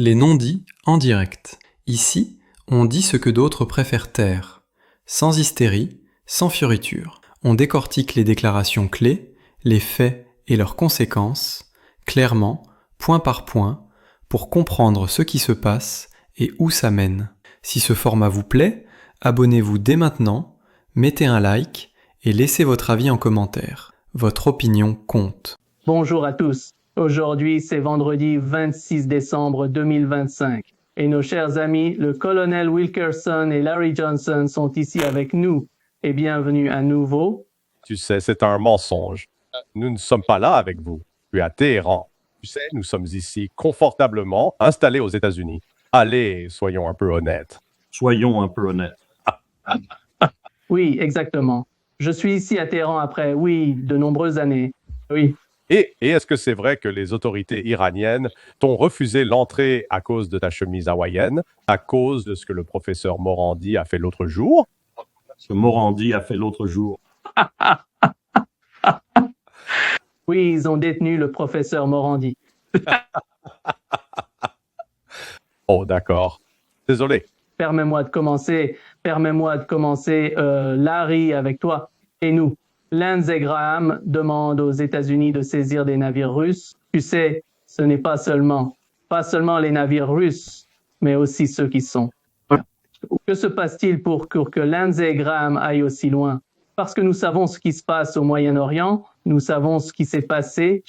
Les non-dits en direct. Ici, on dit ce que d'autres préfèrent taire. Sans hystérie, sans fioriture. On décortique les déclarations clés, les faits et leurs conséquences, clairement, point par point, pour comprendre ce qui se passe et où ça mène. Si ce format vous plaît, abonnez-vous dès maintenant, mettez un like et laissez votre avis en commentaire. Votre opinion compte. Bonjour à tous. Aujourd'hui, c'est vendredi 26 décembre 2025. Et nos chers amis, le colonel Wilkerson et Larry Johnson sont ici avec nous. Et bienvenue à nouveau. Tu sais, c'est un mensonge. Nous ne sommes pas là avec vous. Tu es à Téhéran. Tu sais, nous sommes ici confortablement installés aux États-Unis. Allez, soyons un peu honnêtes. Soyons un peu honnêtes. Oui, exactement. Je suis ici à Téhéran après, de nombreuses années. Oui. Et est-ce que c'est vrai que les autorités iraniennes t'ont refusé l'entrée à cause de ta chemise hawaïenne, à cause de ce que le professeur Morandi a fait l'autre jour? Ce que Morandi a fait l'autre jour. Oui, ils ont détenu le professeur Morandi. Oh, d'accord. Désolé. Permets-moi de commencer, Larry, avec toi et nous. Lindsey Graham demande aux États-Unis de saisir des navires russes. Tu sais, ce n'est pas seulement les navires russes, mais aussi ceux qui sont. Que se passe-t-il pour que Lindsey Graham aille aussi loin? Parce que nous savons ce qui se passe au Moyen-Orient, nous savons ce qui s'est passé,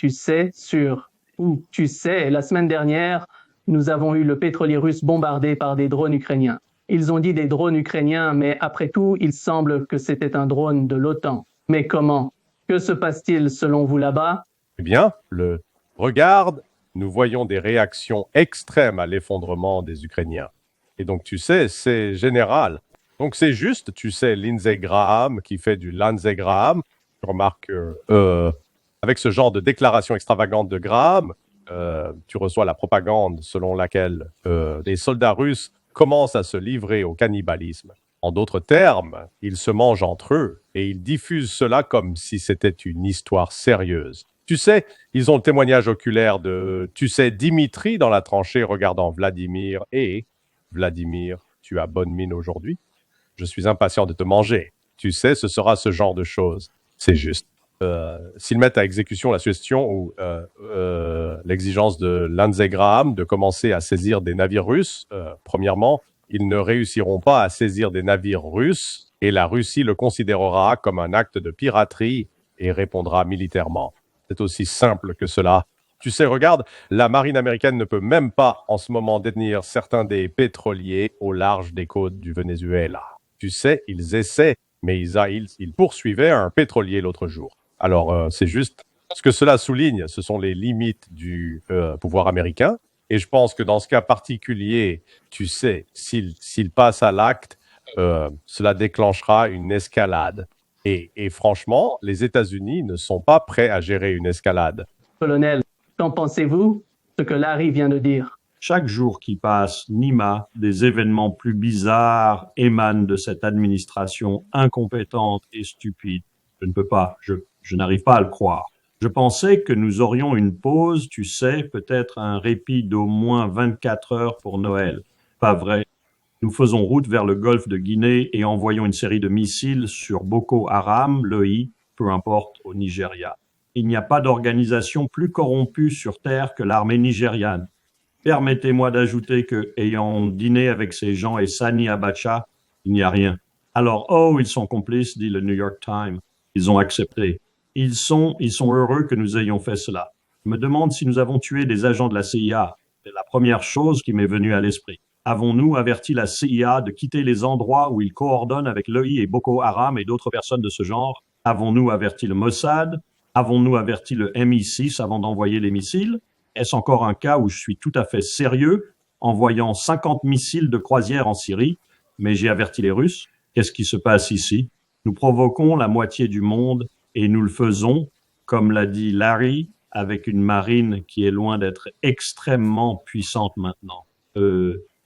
la semaine dernière, nous avons eu le pétrolier russe bombardé par des drones ukrainiens. Ils ont dit des drones ukrainiens, mais après tout, il semble que c'était un drone de l'OTAN. Mais comment? Que se passe-t-il selon vous là-bas? Eh bien, regarde, nous voyons des réactions extrêmes à l'effondrement des Ukrainiens. Et donc, tu sais, c'est général. Donc, c'est juste, tu sais, Lindsey Graham qui fait du Lindsey Graham. Je remarque avec ce genre de déclaration extravagante de Graham, tu reçois la propagande selon laquelle les soldats russes commencent à se livrer au cannibalisme. En d'autres termes, ils se mangent entre eux et ils diffusent cela comme si c'était une histoire sérieuse. Tu sais, ils ont le témoignage oculaire de, Dimitri dans la tranchée regardant Vladimir et Vladimir, tu as bonne mine aujourd'hui. Je suis impatient de te manger. Tu sais, ce sera ce genre de choses. C'est juste. S'ils mettent à exécution la suggestion ou l'exigence de Lindsey Graham de commencer à saisir des navires russes, premièrement, ils ne réussiront pas à saisir des navires russes et la Russie le considérera comme un acte de piraterie et répondra militairement. C'est aussi simple que cela. Tu sais, regarde, la marine américaine ne peut même pas en ce moment détenir certains des pétroliers au large des côtes du Venezuela. Tu sais, ils essaient, mais ils poursuivaient un pétrolier l'autre jour. Alors, c'est juste ce que cela souligne, ce sont les limites du pouvoir américain. Et je pense que dans ce cas particulier, tu sais, s'il passe à l'acte, cela déclenchera une escalade. Et franchement, les États-Unis ne sont pas prêts à gérer une escalade. Colonel, qu'en pensez-vous, ce que Larry vient de dire? Chaque jour qui passe, Nima, des événements plus bizarres émanent de cette administration incompétente et stupide. Je ne peux pas, je n'arrive pas à le croire. Je pensais que nous aurions une pause, tu sais, peut-être un répit d'au moins 24 heures pour Noël. Pas vrai. Nous faisons route vers le golfe de Guinée et envoyons une série de missiles sur Boko Haram, peu importe, au Nigeria. Il n'y a pas d'organisation plus corrompue sur Terre que l'armée nigériane. Permettez-moi d'ajouter que, ayant dîné avec ces gens et Sani Abacha, il n'y a rien. Alors, ils sont complices, dit le New York Times. Ils ont accepté. Ils sont heureux que nous ayons fait cela. Je me demande si nous avons tué des agents de la CIA. C'est la première chose qui m'est venue à l'esprit. Avons-nous averti la CIA de quitter les endroits où ils coordonnent avec l'EI et Boko Haram et d'autres personnes de ce genre? Avons-nous averti le Mossad? Avons-nous averti le MI6 avant d'envoyer les missiles? Est-ce encore un cas où je suis tout à fait sérieux, envoyant 50 missiles de croisière en Syrie, mais j'ai averti les Russes? Qu'est-ce qui se passe ici? Nous provoquons la moitié du monde et nous le faisons, comme l'a dit Larry, avec une marine qui est loin d'être extrêmement puissante maintenant.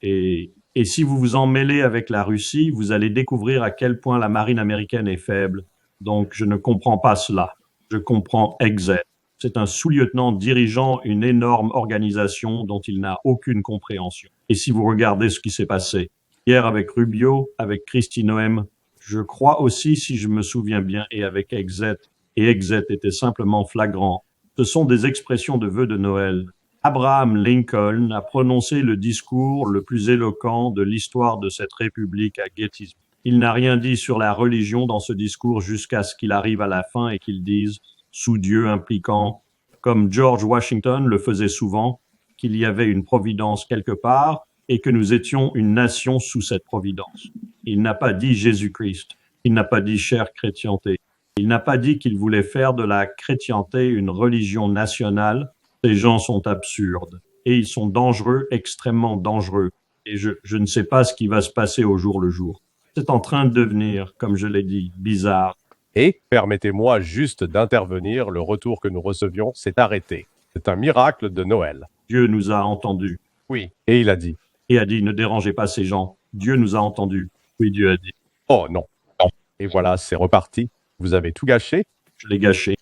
Et si vous vous en mêlez avec la Russie, vous allez découvrir à quel point la marine américaine est faible. Donc, je ne comprends pas cela. Je comprends XZ. C'est un sous-lieutenant dirigeant une énorme organisation dont il n'a aucune compréhension. Et si vous regardez ce qui s'est passé hier avec Rubio, avec Kristi Noem, je crois aussi, si je me souviens bien, et avec Exet, et Exet était simplement flagrant, ce sont des expressions de vœux de Noël. Abraham Lincoln a prononcé le discours le plus éloquent de l'histoire de cette République à Gettysburg. Il n'a rien dit sur la religion dans ce discours jusqu'à ce qu'il arrive à la fin et qu'il dise, sous Dieu impliquant, comme George Washington le faisait souvent, qu'il y avait une providence quelque part et que nous étions une nation sous cette providence. Il n'a pas dit Jésus-Christ, il n'a pas dit chère chrétienté, il n'a pas dit qu'il voulait faire de la chrétienté une religion nationale. Ces gens sont absurdes et ils sont dangereux, extrêmement dangereux. Et je ne sais pas ce qui va se passer au jour le jour. C'est en train de devenir, comme je l'ai dit, bizarre. Et, permettez-moi juste d'intervenir, le retour que nous recevions s'est arrêté. C'est un miracle de Noël. Dieu nous a entendus. Oui, et il a dit. Et a dit, ne dérangez pas ces gens. Dieu nous a entendus. Oui, Dieu a dit. Oh non, non. Et voilà, c'est reparti. Vous avez tout gâché? Je l'ai gâché.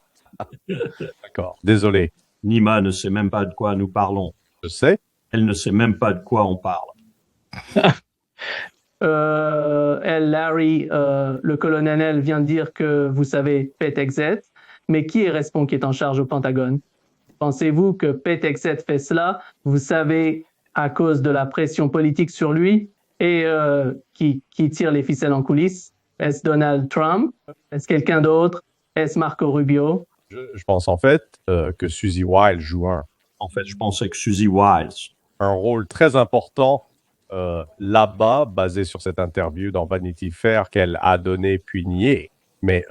D'accord, désolé. Nima ne sait même pas de quoi nous parlons. Je sais. Elle ne sait même pas de quoi on parle. Larry, le colonel vient de dire que vous savez Pete Exet, mais qui est en charge au Pentagone? Pensez-vous que Pete Exet fait cela, vous savez, à cause de la pression politique sur lui et qui tire les ficelles en coulisses? Est-ce Donald Trump? Est-ce quelqu'un d'autre? Est-ce Marco Rubio? Je pense en fait que Suzy Wiles joue En fait, je pensais que Suzy Wiles. un rôle très important là-bas, basé sur cette interview dans Vanity Fair qu'elle a donnée puis niée. Mais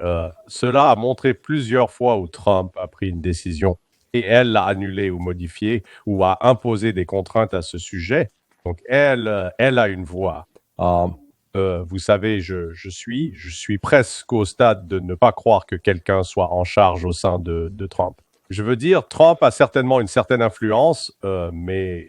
cela a montré plusieurs fois où Trump a pris une décision et elle l'a annulée ou modifiée ou a imposé des contraintes à ce sujet. Donc elle a une voix. Vous savez, je suis presque au stade de ne pas croire que quelqu'un soit en charge au sein de Trump. Je veux dire, Trump a certainement une certaine influence, mais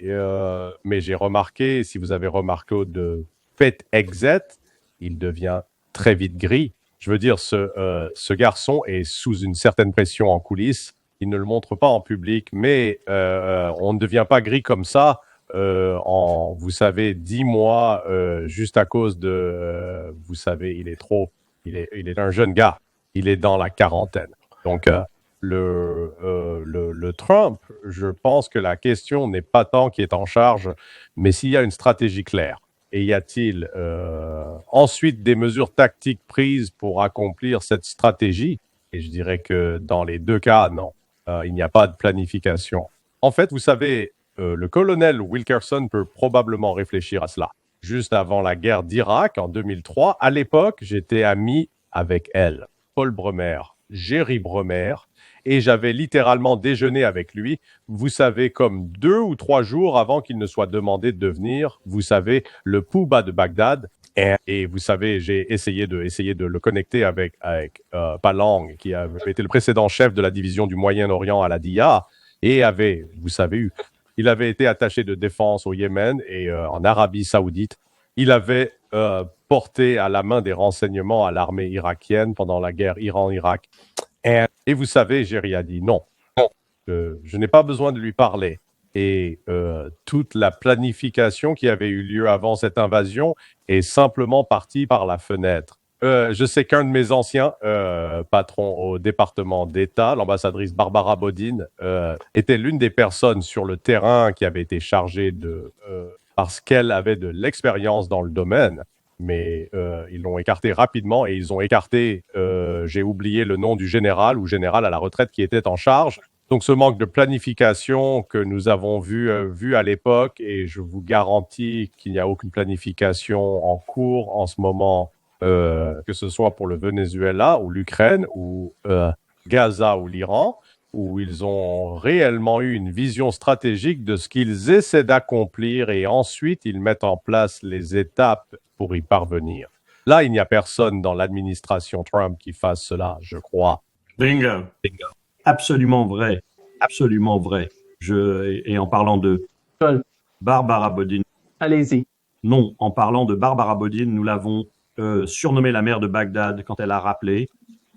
j'ai remarqué, si vous avez remarqué de Pete Exet, il devient très vite gris. Je veux dire, ce garçon est sous une certaine pression en coulisses. Il ne le montre pas en public, mais on ne devient pas gris comme ça en, vous savez, 10 mois, juste à cause de, vous savez, il est un jeune gars. Il est dans la quarantaine. Donc, le Trump, je pense que la question n'est pas tant qui est en charge, mais s'il y a une stratégie claire. Et y a-t-il ensuite des mesures tactiques prises pour accomplir cette stratégie? Et je dirais que dans les deux cas, non. Il n'y a pas de planification. En fait, vous savez, le colonel Wilkerson peut probablement réfléchir à cela. Juste avant la guerre d'Irak, en 2003, à l'époque, j'étais ami avec elle, Paul Bremer, Jerry Bremer, et j'avais littéralement déjeuné avec lui, vous savez, comme 2 ou 3 jours avant qu'il ne soit demandé de devenir, vous savez, le Pouba de Bagdad. Et vous savez, j'ai essayé de le connecter avec Palang, qui avait été le précédent chef de la division du Moyen-Orient à la DIA, et il avait été attaché de défense au Yémen et en Arabie Saoudite. Il avait porté à la main des renseignements à l'armée irakienne pendant la guerre Iran-Irak. Et vous savez, Jerry a dit non, je n'ai pas besoin de lui parler. Et toute la planification qui avait eu lieu avant cette invasion est simplement partie par la fenêtre. Je sais qu'un de mes anciens patrons au département d'État, l'ambassadrice Barbara Bodine, était l'une des personnes sur le terrain qui avait été chargée parce qu'elle avait de l'expérience dans le domaine. Mais ils l'ont écarté rapidement et ils ont écarté, j'ai oublié le nom du général ou général à la retraite qui était en charge. Donc ce manque de planification que nous avons vu à l'époque, et je vous garantis qu'il n'y a aucune planification en cours en ce moment, que ce soit pour le Venezuela ou l'Ukraine ou Gaza ou l'Iran, où ils ont réellement eu une vision stratégique de ce qu'ils essaient d'accomplir et ensuite ils mettent en place les étapes pour y parvenir. Là, il n'y a personne dans l'administration Trump qui fasse cela, je crois. Bingo. Bingo. Absolument vrai. Absolument vrai. Et en parlant de Barbara Bodine. Allez-y. Non, en parlant de Barbara Bodine, nous l'avons surnommée la mère de Bagdad quand elle a rappelé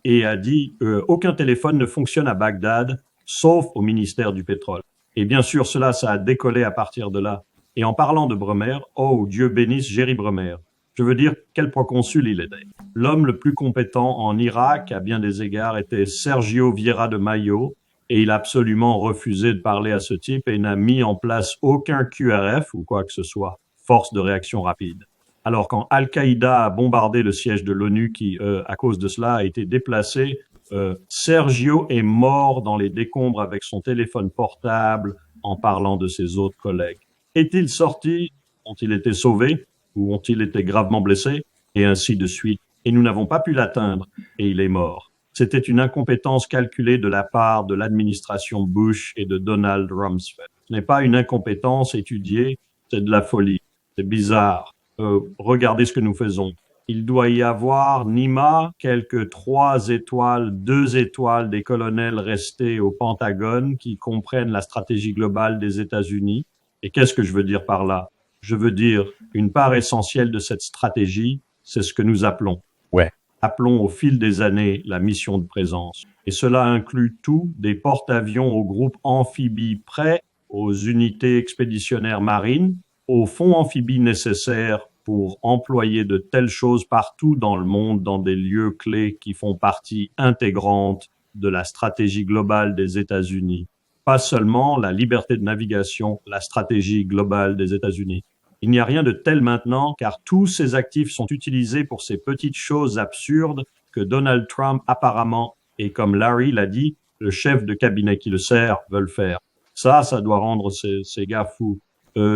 et a dit aucun téléphone ne fonctionne à Bagdad sauf au ministère du pétrole. Et bien sûr, ça a décollé à partir de là. Et en parlant de Bremer, oh, Dieu bénisse Jerry Bremer. Je veux dire, quel proconsul il était. L'homme le plus compétent en Irak, à bien des égards, était Sergio Vieira de Mayo, et il a absolument refusé de parler à ce type et n'a mis en place aucun QRF ou quoi que ce soit, force de réaction rapide. Alors quand Al-Qaïda a bombardé le siège de l'ONU qui, à cause de cela, a été déplacé, Sergio est mort dans les décombres avec son téléphone portable en parlant de ses autres collègues. Est-il sorti? Ont-ils été sauvés? Ou ont-ils été gravement blessés? Et ainsi de suite. Et nous n'avons pas pu l'atteindre, et il est mort. C'était une incompétence calculée de la part de l'administration Bush et de Donald Rumsfeld. Ce n'est pas une incompétence étudiée, c'est de la folie. C'est bizarre. Regardez ce que nous faisons. Il doit y avoir, Nima, quelques 3 étoiles, 2 étoiles des colonels restés au Pentagone qui comprennent la stratégie globale des États-Unis. Et qu'est-ce que je veux dire par là? Je veux dire, une part essentielle de cette stratégie, c'est ce que nous appelons. Ouais. Appelons au fil des années la mission de présence. Et cela inclut tout, des porte-avions aux groupes amphibies prêts, aux unités expéditionnaires marines, aux fonds amphibies nécessaires pour employer de telles choses partout dans le monde, dans des lieux clés qui font partie intégrante de la stratégie globale des États-Unis. Pas seulement la liberté de navigation, la stratégie globale des États-Unis. Il n'y a rien de tel maintenant, car tous ces actifs sont utilisés pour ces petites choses absurdes que Donald Trump apparemment, et comme Larry l'a dit, le chef de cabinet qui le sert veulent faire. Ça doit rendre ces gars fous.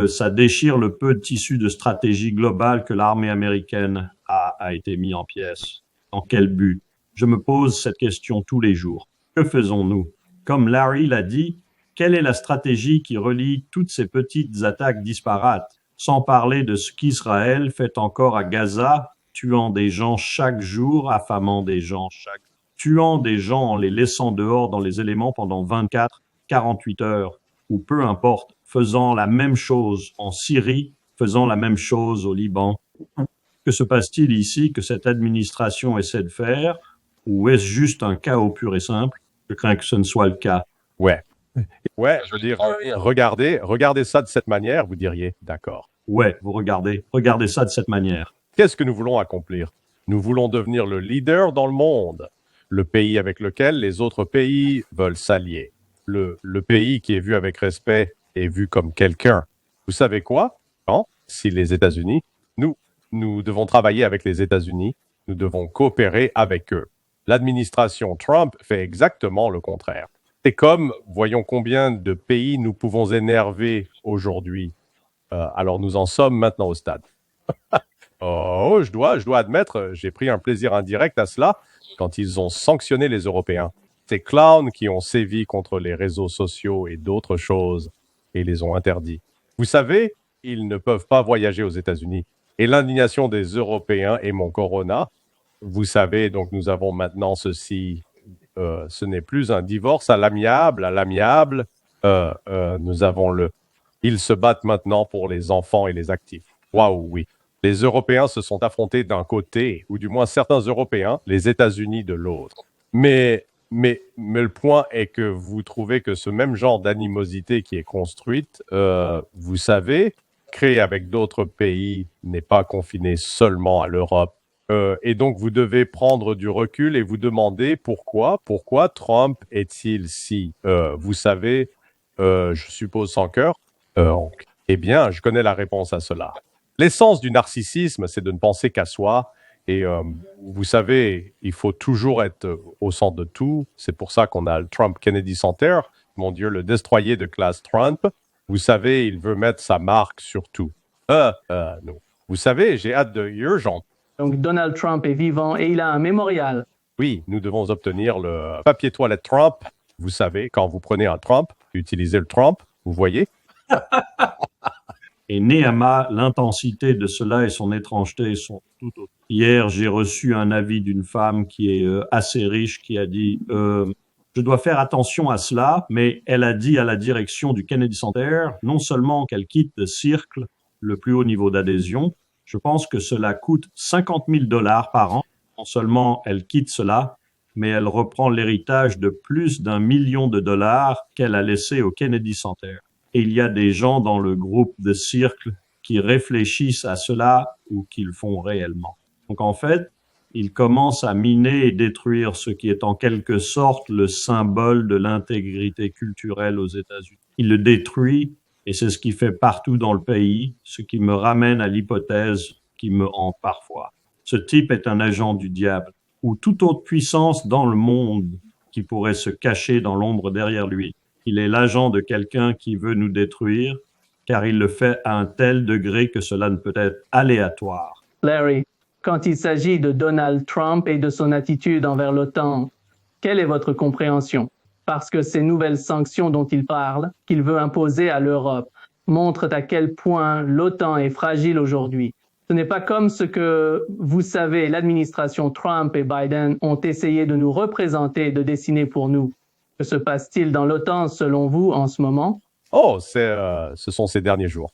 Ça déchire le peu de tissu de stratégie globale que l'armée américaine a été mis en pièces. Dans quel but? Je me pose cette question tous les jours. Que faisons-nous? Comme Larry l'a dit, quelle est la stratégie qui relie toutes ces petites attaques disparates? Sans parler de ce qu'Israël fait encore à Gaza, tuant des gens chaque jour, affamant des gens tuant des gens en les laissant dehors dans les éléments pendant 24, 48 heures, ou peu importe, faisant la même chose en Syrie, faisant la même chose au Liban. Que se passe-t-il ici que cette administration essaie de faire, ou est-ce juste un chaos pur et simple? Je crains que ce ne soit le cas. Ouais, je veux dire, regardez ça de cette manière, vous diriez, d'accord. Ouais, vous regardez ça de cette manière. Qu'est-ce que nous voulons accomplir? Nous voulons devenir le leader dans le monde, le pays avec lequel les autres pays veulent s'allier, le pays qui est vu avec respect est vu comme quelqu'un. Vous savez quoi? Non? Si les États-Unis, nous devons travailler avec les États-Unis, nous devons coopérer avec eux. L'administration Trump fait exactement le contraire. C'est comme, voyons combien de pays nous pouvons énerver aujourd'hui. Alors nous en sommes maintenant au stade. Je dois admettre, j'ai pris un plaisir indirect à cela quand ils ont sanctionné les Européens. Ces clowns qui ont sévi contre les réseaux sociaux et d'autres choses et les ont interdits. Vous savez, ils ne peuvent pas voyager aux États-Unis. Et l'indignation des Européens est mon corona. Vous savez, donc nous avons maintenant ceci. Ce n'est plus un divorce à l'amiable. Nous avons Ils se battent maintenant pour les enfants et les actifs. Waouh, oui. Les Européens se sont affrontés d'un côté, ou du moins certains Européens, les États-Unis de l'autre. Mais le point est que vous trouvez que ce même genre d'animosité qui est construite, vous savez, créée avec d'autres pays, n'est pas confinée seulement à l'Europe. Et donc, vous devez prendre du recul et vous demander pourquoi Trump est-il si, vous savez, je suppose sans cœur. Eh bien, je connais la réponse à cela. L'essence du narcissisme, c'est de ne penser qu'à soi. Et vous savez, il faut toujours être au centre de tout. C'est pour ça qu'on a le Trump Kennedy Center. Mon Dieu, le destroyer de classe Trump. Vous savez, il veut mettre sa marque sur tout. Non. Vous savez, j'ai hâte de urgent. Donc Donald Trump est vivant et il a un mémorial. Oui, nous devons obtenir le papier toilette Trump. Vous savez, quand vous prenez un Trump, utilisez le Trump, vous voyez. Et Néhéma, l'intensité de cela et son étrangeté sont tout autres. Hier, j'ai reçu un avis d'une femme qui est assez riche, qui a dit je dois faire attention à cela, mais elle a dit à la direction du Kennedy Center, non seulement qu'elle quitte le cercle, le plus haut niveau d'adhésion, je pense que cela coûte $50 000 par an. Non seulement elle quitte cela, mais elle reprend l'héritage de plus d'1 million de dollars qu'elle a laissé au Kennedy Center. Et il y a des gens dans le groupe de Circle qui réfléchissent à cela ou qui le font réellement. Donc en fait, il commence à miner et détruire ce qui est en quelque sorte le symbole de l'intégrité culturelle aux États-Unis. Il le détruit et c'est ce qu'il fait partout dans le pays, ce qui me ramène à l'hypothèse qui me hante parfois. Ce type est un agent du diable ou toute autre puissance dans le monde qui pourrait se cacher dans l'ombre derrière lui. Il est l'agent de quelqu'un qui veut nous détruire, car il le fait à un tel degré que cela ne peut être aléatoire. Larry, quand il s'agit de Donald Trump et de son attitude envers l'OTAN, quelle est votre compréhension? Parce que ces nouvelles sanctions dont il parle, qu'il veut imposer à l'Europe, montrent à quel point l'OTAN est fragile aujourd'hui. Ce n'est pas comme ce que, vous savez, l'administration Trump et Biden ont essayé de nous représenter et de dessiner pour nous. Que se passe-t-il dans l'OTAN selon vous en ce moment? Oh, ce sont ces derniers jours.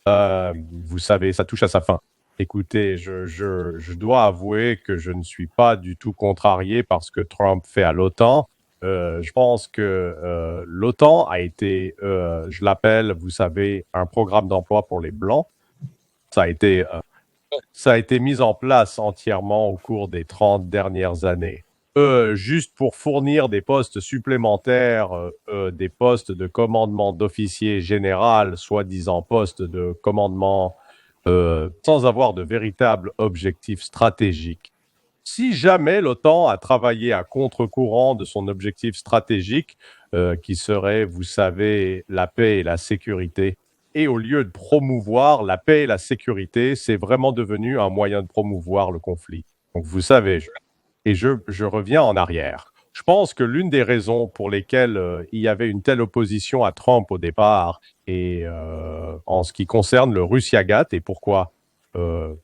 Vous savez, ça touche à sa fin. Écoutez, je dois avouer que je ne suis pas du tout contrarié par ce que Trump fait à l'OTAN. Je pense que l'OTAN a été, je l'appelle, vous savez, un programme d'emploi pour les Blancs. Ça a été mis en place entièrement au cours des 30 dernières années. Juste pour fournir des postes supplémentaires, des postes de commandement d'officier général, soi-disant postes de commandement, sans avoir de véritable objectif stratégique. Si jamais l'OTAN a travaillé à contre-courant de son objectif stratégique, qui serait, vous savez, la paix et la sécurité, et au lieu de promouvoir la paix et la sécurité, c'est vraiment devenu un moyen de promouvoir le conflit. Donc vous savez, je reviens en arrière. Je pense que l'une des raisons pour lesquelles il y avait une telle opposition à Trump au départ, et en ce qui concerne le Russia-Gate, et pourquoi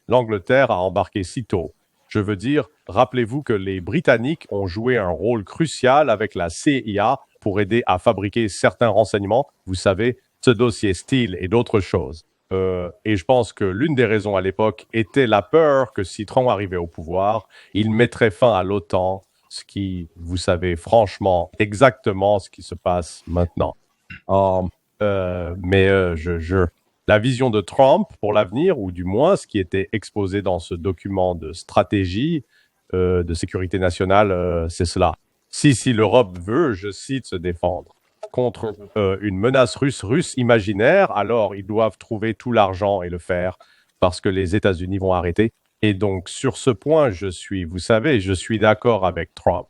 l'Angleterre a embarqué si tôt. Je veux dire, rappelez-vous que les Britanniques ont joué un rôle crucial avec la CIA pour aider à fabriquer certains renseignements, vous savez, ce dossier Steele et d'autres choses. Et je pense que l'une des raisons à l'époque était la peur que si Trump arrivait au pouvoir, il mettrait fin à l'OTAN, ce qui, vous savez, franchement, exactement ce qui se passe maintenant. La vision de Trump pour l'avenir, ou du moins ce qui était exposé dans ce document de stratégie de sécurité nationale, c'est cela. Si l'Europe veut, je cite, se défendre contre une menace russe imaginaire, alors ils doivent trouver tout l'argent et le faire parce que les États-Unis vont arrêter. Et donc, sur ce point, je suis d'accord avec Trump.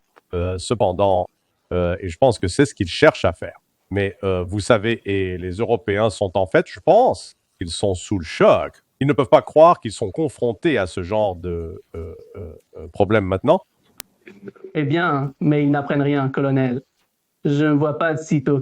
Cependant, et je pense que c'est ce qu'il cherche à faire. Mais vous savez, et les Européens sont en fait, je pense, ils sont sous le choc. Ils ne peuvent pas croire qu'ils sont confrontés à ce genre de problème maintenant. Eh bien, mais ils n'apprennent rien, colonel. Je ne vois pas de sitôt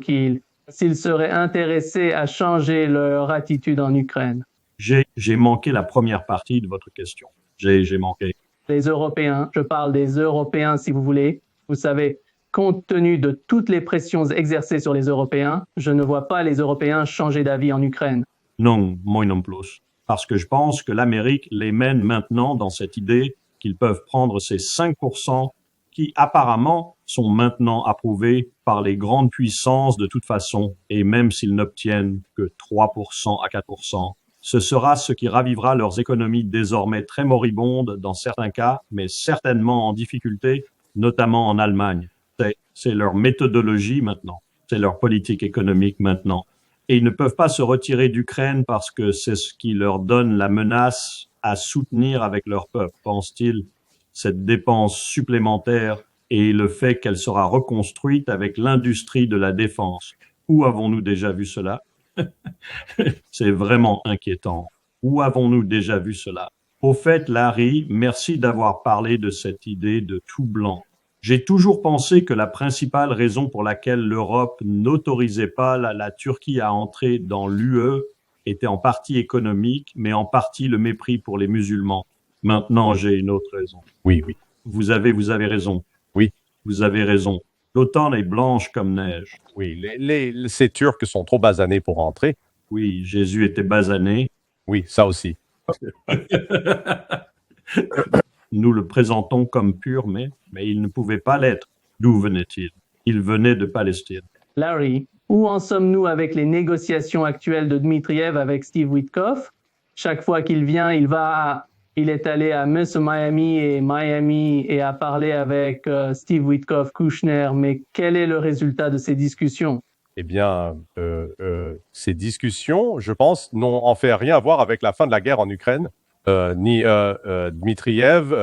s'ils seraient intéressés à changer leur attitude en Ukraine. J'ai manqué la première partie de votre question. J'ai manqué. Les Européens, je parle des Européens si vous voulez. Vous savez, compte tenu de toutes les pressions exercées sur les Européens, je ne vois pas les Européens changer d'avis en Ukraine. Non, moi non plus. Parce que je pense que l'Amérique les mène maintenant dans cette idée qu'ils peuvent prendre ces 5% qui apparemment sont maintenant approuvés par les grandes puissances de toute façon, et même s'ils n'obtiennent que 3% à 4%, ce sera ce qui ravivera leurs économies désormais très moribondes dans certains cas, mais certainement en difficulté, notamment en Allemagne. C'est leur méthodologie maintenant, c'est leur politique économique maintenant. Et ils ne peuvent pas se retirer d'Ukraine parce que c'est ce qui leur donne la menace à soutenir avec leur peuple, pense-t-il, cette dépense supplémentaire et le fait qu'elle sera reconstruite avec l'industrie de la défense. Où avons-nous déjà vu cela? C'est vraiment inquiétant. Où avons-nous déjà vu cela? Au fait, Larry, merci d'avoir parlé de cette idée de tout blanc. J'ai toujours pensé que la principale raison pour laquelle l'Europe n'autorisait pas la Turquie à entrer dans l'UE était en partie économique, mais en partie le mépris pour les musulmans. Maintenant, j'ai une autre raison. Oui. Vous avez raison. Oui. Vous avez raison. L'OTAN est blanche comme neige. Oui, ces Turcs sont trop basanés pour entrer. Oui, Jésus était basané. Oui, ça aussi. Nous le présentons comme pur, mais il ne pouvait pas l'être. D'où venait-il? Il venait de Palestine. Larry, où en sommes-nous avec les négociations actuelles de Dmitriev avec Steve Witkoff? Chaque fois qu'il vient, il est allé à Miami et a parlé avec Steve Witkoff, Kushner, mais quel est le résultat de ces discussions? Eh bien, ces discussions, je pense, n'ont en fait rien à voir avec la fin de la guerre en Ukraine. Ni Dmitriev,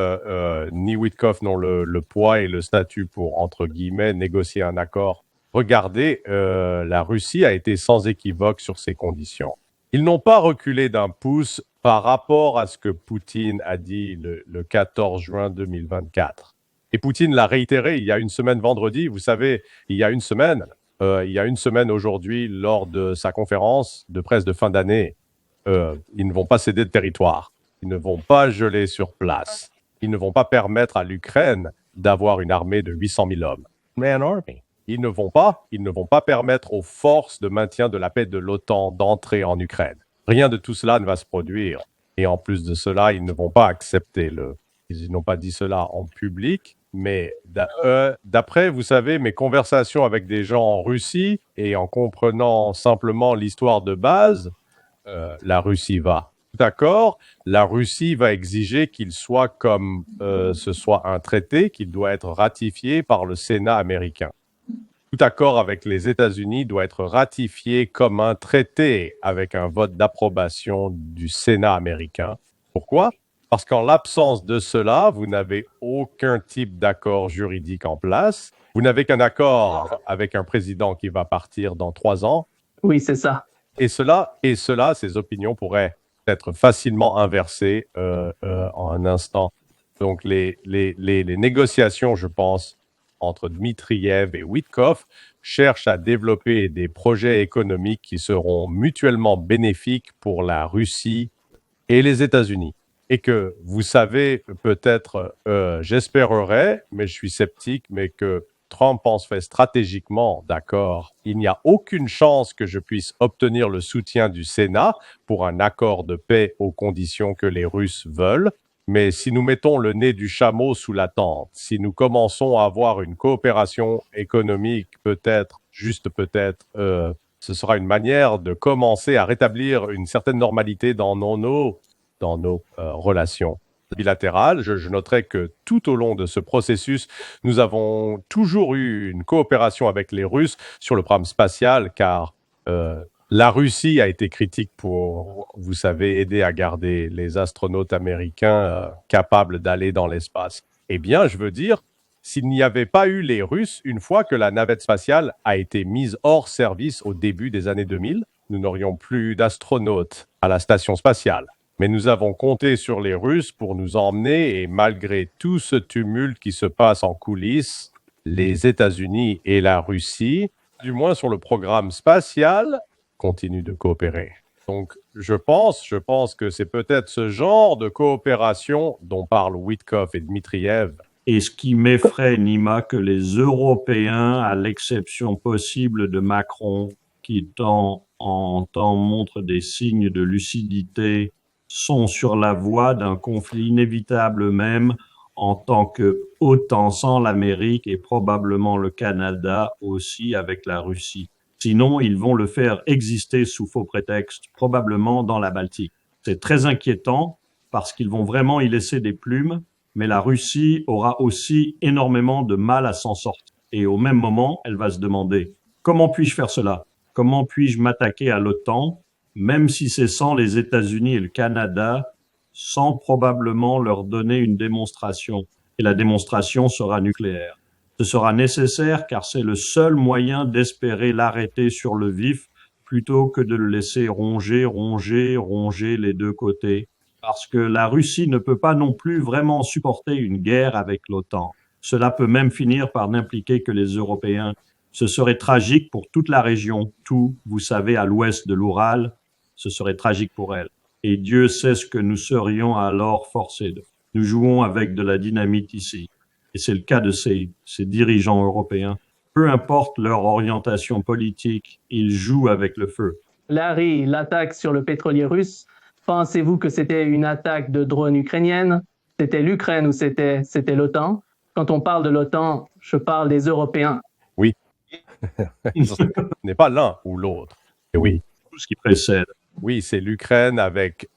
ni Witkoff n'ont le poids et le statut pour, entre guillemets, négocier un accord. Regardez, la Russie a été sans équivoque sur ces conditions. Ils n'ont pas reculé d'un pouce par rapport à ce que Poutine a dit le 14 juin 2024. Et Poutine l'a réitéré il y a une semaine vendredi. Vous savez, il y a une semaine aujourd'hui, lors de sa conférence de presse de fin d'année, ils ne vont pas céder de territoire. Ils ne vont pas geler sur place. Ils ne vont pas permettre à l'Ukraine d'avoir une armée de 800 000 hommes. Man Army. Ils ne vont pas permettre aux forces de maintien de la paix de l'OTAN d'entrer en Ukraine. Rien de tout cela ne va se produire. Et en plus de cela, ils ne vont pas accepter ils n'ont pas dit cela en public, mais d'après, vous savez, mes conversations avec des gens en Russie et en comprenant simplement l'histoire de base, la Russie va. D'accord, la Russie va exiger qu'il soit comme ce soit un traité, qu'il doit être ratifié par le Sénat américain. Tout accord avec les États-Unis doit être ratifié comme un traité avec un vote d'approbation du Sénat américain. Pourquoi? Parce qu'en l'absence de cela, vous n'avez aucun type d'accord juridique en place. Vous n'avez qu'un accord avec un président qui va partir dans 3 ans. Oui, c'est ça. Et ces opinions pourraient être facilement inversées en un instant. Donc les négociations, je pense, entre Dmitriev et Witkoff cherchent à développer des projets économiques qui seront mutuellement bénéfiques pour la Russie et les États-Unis. Et que, vous savez, peut-être, j'espérerais, mais je suis sceptique, mais que Trump en fait stratégiquement, d'accord, il n'y a aucune chance que je puisse obtenir le soutien du Sénat pour un accord de paix aux conditions que les Russes veulent. Mais si nous mettons le nez du chameau sous la tente, si nous commençons à avoir une coopération économique, peut-être, juste peut-être, ce sera une manière de commencer à rétablir une certaine normalité dans nos relations bilatérales. Je noterai que tout au long de ce processus, nous avons toujours eu une coopération avec les Russes sur le programme spatial, car la Russie a été critique pour, vous savez, aider à garder les astronautes américains capables d'aller dans l'espace. Eh bien, je veux dire, s'il n'y avait pas eu les Russes, une fois que la navette spatiale a été mise hors service au début des années 2000, nous n'aurions plus d'astronautes à la station spatiale. Mais nous avons compté sur les Russes pour nous emmener, et malgré tout ce tumulte qui se passe en coulisses, les États-Unis et la Russie, du moins sur le programme spatial, continuent de coopérer. Donc, je pense que c'est peut-être ce genre de coopération dont parlent Witkoff et Dmitriev. Et ce qui m'effraie, Nima, que les Européens, à l'exception possible de Macron, qui en temps montre des signes de lucidité, sont sur la voie d'un conflit inévitable même en tant que OTAN sans l'Amérique et probablement le Canada aussi avec la Russie. Sinon, ils vont le faire exister sous faux prétexte, probablement dans la Baltique. C'est très inquiétant parce qu'ils vont vraiment y laisser des plumes, mais la Russie aura aussi énormément de mal à s'en sortir. Et au même moment, elle va se demander, comment puis-je faire cela? Comment puis-je m'attaquer à l'OTAN, même si c'est sans les États-Unis et le Canada, sans probablement leur donner une démonstration? Et la démonstration sera nucléaire. Ce sera nécessaire car c'est le seul moyen d'espérer l'arrêter sur le vif plutôt que de le laisser ronger les deux côtés. Parce que la Russie ne peut pas non plus vraiment supporter une guerre avec l'OTAN. Cela peut même finir par n'impliquer que les Européens. Ce serait tragique pour toute la région, tout, vous savez, à l'ouest de l'Oural, ce serait tragique pour elle. Et Dieu sait ce que nous serions alors forcés de. Nous jouons avec de la dynamite ici. Et c'est le cas de ces dirigeants européens. Peu importe leur orientation politique, ils jouent avec le feu. Larry, l'attaque sur le pétrolier russe, pensez-vous que c'était une attaque de drones ukrainiennes? C'était l'Ukraine ou c'était l'OTAN? Quand on parle de l'OTAN, je parle des Européens. Oui. Ce n'est pas l'un ou l'autre. Et oui. Tout ce qui précède. Oui, c'est l'Ukraine avec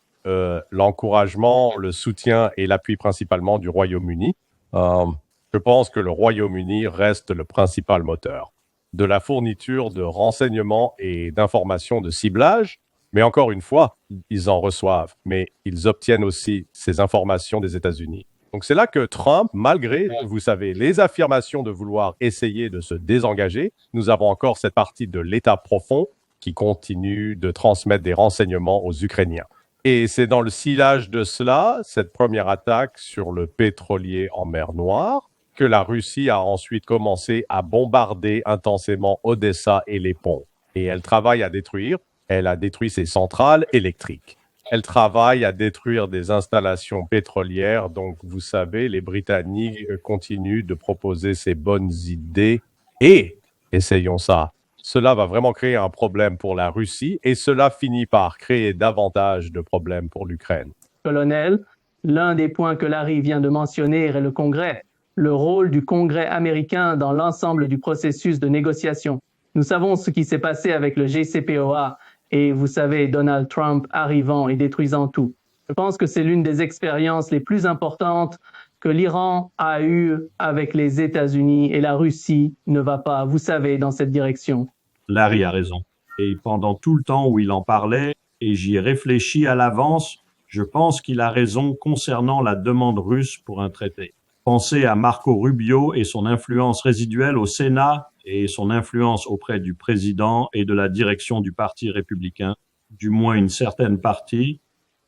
l'encouragement, le soutien et l'appui principalement du Royaume-Uni. Je pense que le Royaume-Uni reste le principal moteur de la fourniture de renseignements et d'informations de ciblage. Mais encore une fois, ils en reçoivent, mais ils obtiennent aussi ces informations des États-Unis. Donc c'est là que Trump, malgré, vous savez, les affirmations de vouloir essayer de se désengager, nous avons encore cette partie de l'État profond qui continue de transmettre des renseignements aux Ukrainiens. Et c'est dans le sillage de cela, cette première attaque sur le pétrolier en mer Noire, que la Russie a ensuite commencé à bombarder intensément Odessa et les ponts. Et elle travaille à détruire. Elle a détruit ses centrales électriques. Elle travaille à détruire des installations pétrolières. Donc, vous savez, les Britanniques continuent de proposer ces bonnes idées. Et, essayons ça, cela va vraiment créer un problème pour la Russie et cela finit par créer davantage de problèmes pour l'Ukraine. Colonel, l'un des points que Larry vient de mentionner est le Congrès, le rôle du Congrès américain dans l'ensemble du processus de négociation. Nous savons ce qui s'est passé avec le JCPOA et vous savez, Donald Trump arrivant et détruisant tout. Je pense que c'est l'une des expériences les plus importantes que l'Iran a eues avec les États-Unis et la Russie ne va pas, vous savez, dans cette direction. Larry a raison. Et pendant tout le temps où il en parlait, et j'y ai réfléchi à l'avance, je pense qu'il a raison concernant la demande russe pour un traité. Pensez à Marco Rubio et son influence résiduelle au Sénat et son influence auprès du président et de la direction du Parti républicain, du moins une certaine partie,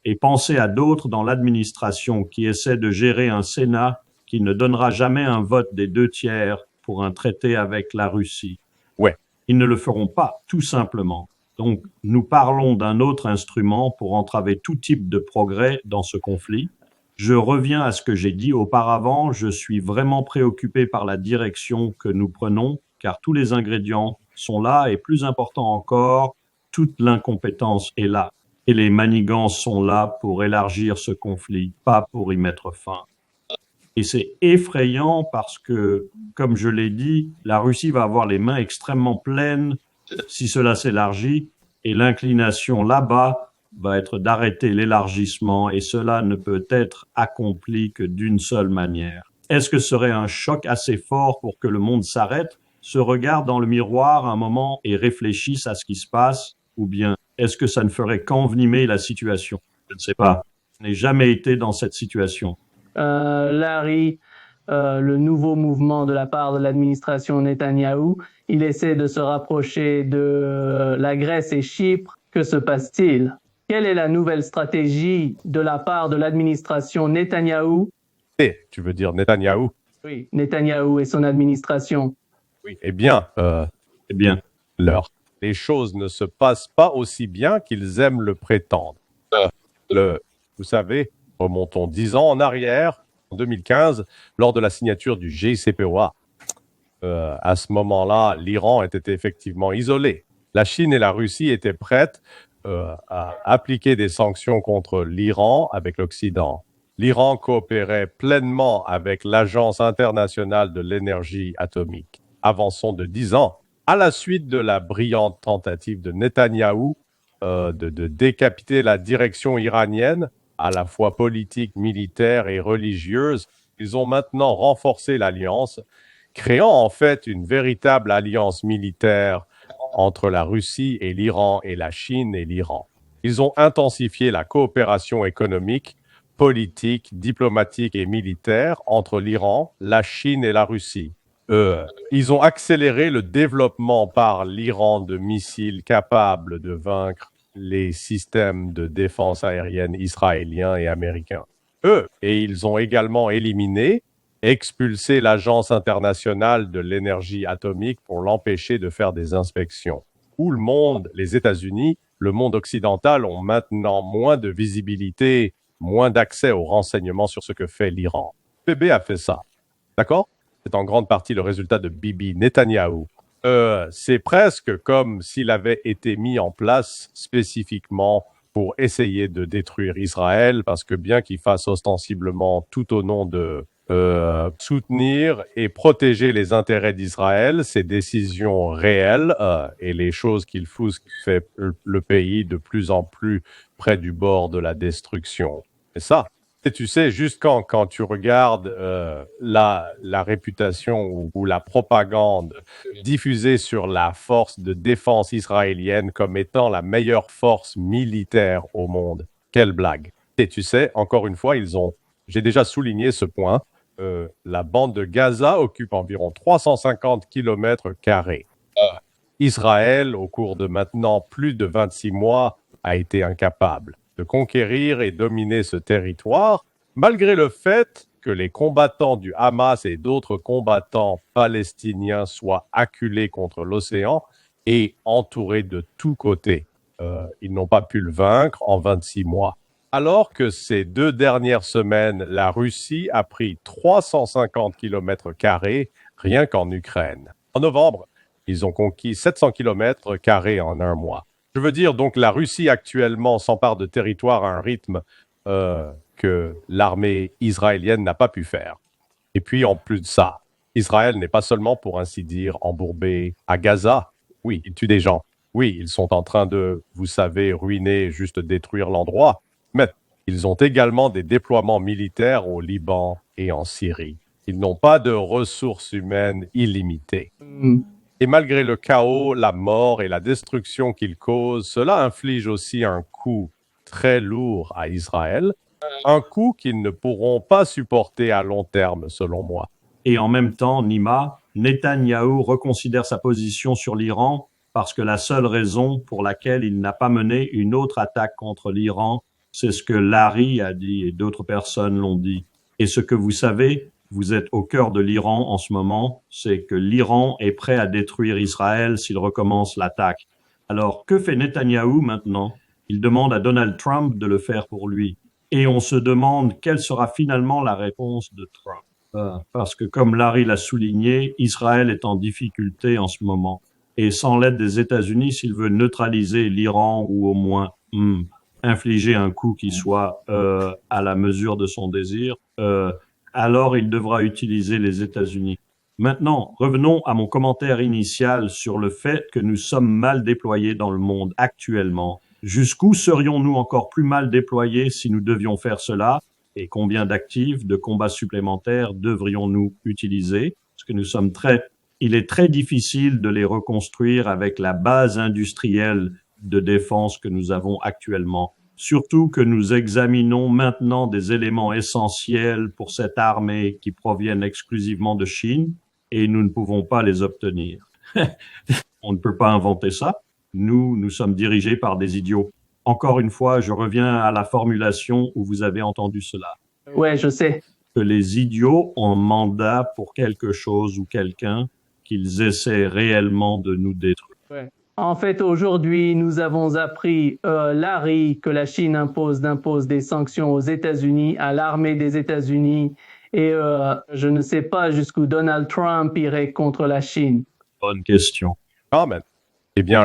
et pensez à d'autres dans l'administration qui essaient de gérer un Sénat qui ne donnera jamais un vote des 2/3 pour un traité avec la Russie. Ouais. Ils ne le feront pas, tout simplement. Donc, nous parlons d'un autre instrument pour entraver tout type de progrès dans ce conflit. Je reviens à ce que j'ai dit auparavant, je suis vraiment préoccupé par la direction que nous prenons, car tous les ingrédients sont là et plus important encore, toute l'incompétence est là. Et les manigances sont là pour élargir ce conflit, pas pour y mettre fin. Et c'est effrayant parce que, comme je l'ai dit, la Russie va avoir les mains extrêmement pleines si cela s'élargit, et l'inclination là-bas va être d'arrêter l'élargissement, et cela ne peut être accompli que d'une seule manière. Est-ce que ce serait un choc assez fort pour que le monde s'arrête, se regarde dans le miroir un moment et réfléchisse à ce qui se passe, ou bien est-ce que ça ne ferait qu'envenimer la situation? Je ne sais pas. Je n'ai jamais été dans cette situation. Larry, le nouveau mouvement de la part de l'administration Netanyahou, il essaie de se rapprocher de la Grèce et Chypre. Que se passe-t-il? Quelle est la nouvelle stratégie de la part de l'administration Netanyahou? Tu veux dire Netanyahou? Oui, Netanyahou et son administration. Oui. Eh bien, les choses ne se passent pas aussi bien qu'ils aiment le prétendre. Vous savez, remontons 10 ans en arrière, en 2015, lors de la signature du JCPOA. À ce moment-là, l'Iran était effectivement isolé. La Chine et la Russie étaient prêtes à appliquer des sanctions contre l'Iran avec l'Occident. L'Iran coopérait pleinement avec l'Agence internationale de l'énergie atomique. Avançons de 10 ans. À la suite de la brillante tentative de Netanyahou de décapiter la direction iranienne, à la fois politique, militaire et religieuse, ils ont maintenant renforcé l'alliance, créant en fait une véritable alliance militaire entre la Russie et l'Iran et la Chine et l'Iran. Ils ont intensifié la coopération économique, politique, diplomatique et militaire entre l'Iran, la Chine et la Russie. Ils ont accéléré le développement par l'Iran de missiles capables de vaincre les systèmes de défense aérienne israéliens et américains. Et ils ont également expulsé l'Agence internationale de l'énergie atomique pour l'empêcher de faire des inspections. Où le monde, les États-Unis, le monde occidental ont maintenant moins de visibilité, moins d'accès aux renseignements sur ce que fait l'Iran. Bibi a fait ça. D'accord? C'est en grande partie le résultat de Bibi Netanyahou. C'est presque comme s'il avait été mis en place spécifiquement pour essayer de détruire Israël, parce que bien qu'ils fassent ostensiblement tout au nom de soutenir et protéger les intérêts d'Israël, ces décisions réelles et les choses qu'ils font, ce qui fait le pays de plus en plus près du bord de la destruction. Et ça, et tu sais, juste quand tu regardes la réputation ou la propagande diffusée sur la force de défense israélienne comme étant la meilleure force militaire au monde, quelle blague. Et tu sais, encore une fois, j'ai déjà souligné ce point, la bande de Gaza occupe environ 350 km². Israël, au cours de maintenant plus de 26 mois, a été incapable de conquérir et dominer ce territoire, malgré le fait que les combattants du Hamas et d'autres combattants palestiniens soient acculés contre l'océan et entourés de tous côtés. Ils n'ont pas pu le vaincre en 26 mois. Alors que ces 2 dernières semaines, la Russie a pris 350 km² rien qu'en Ukraine. En novembre, ils ont conquis 700 km² en un mois. Je veux dire, donc, la Russie actuellement s'empare de territoire à un rythme que l'armée israélienne n'a pas pu faire. Et puis, en plus de ça, Israël n'est pas seulement, pour ainsi dire, embourbé à Gaza. Oui, ils tuent des gens. Oui, ils sont en train de, vous savez, ruiner, juste détruire l'endroit. Mais ils ont également des déploiements militaires au Liban et en Syrie. Ils n'ont pas de ressources humaines illimitées. Et malgré le chaos, la mort et la destruction qu'ils causent, cela inflige aussi un coût très lourd à Israël, un coût qu'ils ne pourront pas supporter à long terme, selon moi. Et en même temps, Nima, Netanyahou reconsidère sa position sur l'Iran parce que la seule raison pour laquelle il n'a pas mené une autre attaque contre l'Iran, c'est ce que Larry a dit et d'autres personnes l'ont dit. Et ce que vous savez, vous êtes au cœur de l'Iran en ce moment, c'est que l'Iran est prêt à détruire Israël s'il recommence l'attaque. Alors, que fait Netanyahou maintenant? Il demande à Donald Trump de le faire pour lui. Et on se demande quelle sera finalement la réponse de Trump. Parce que comme Larry l'a souligné, Israël est en difficulté en ce moment. Et sans l'aide des États-Unis, s'il veut neutraliser l'Iran ou au moins infliger un coup qui soit à la mesure de son désir, alors il devra utiliser les États-Unis. Maintenant, revenons à mon commentaire initial sur le fait que nous sommes mal déployés dans le monde actuellement. Jusqu'où serions-nous encore plus mal déployés si nous devions faire cela? Et combien d'actifs, de combats supplémentaires devrions-nous utiliser? Parce que il est très difficile de les reconstruire avec la base industrielle de défense que nous avons actuellement. Surtout que nous examinons maintenant des éléments essentiels pour cette armée qui proviennent exclusivement de Chine et nous ne pouvons pas les obtenir. On ne peut pas inventer ça. Nous sommes dirigés par des idiots. Encore une fois, je reviens à la formulation où vous avez entendu cela. Ouais, je sais. Que les idiots ont mandat pour quelque chose ou quelqu'un qu'ils essaient réellement de nous détruire. Ouais. En fait, aujourd'hui, nous avons appris, Larry, que la Chine impose des sanctions aux États-Unis, à l'armée des États-Unis, et je ne sais pas jusqu'où Donald Trump irait contre la Chine. Bonne question. Ah, mais, eh bien,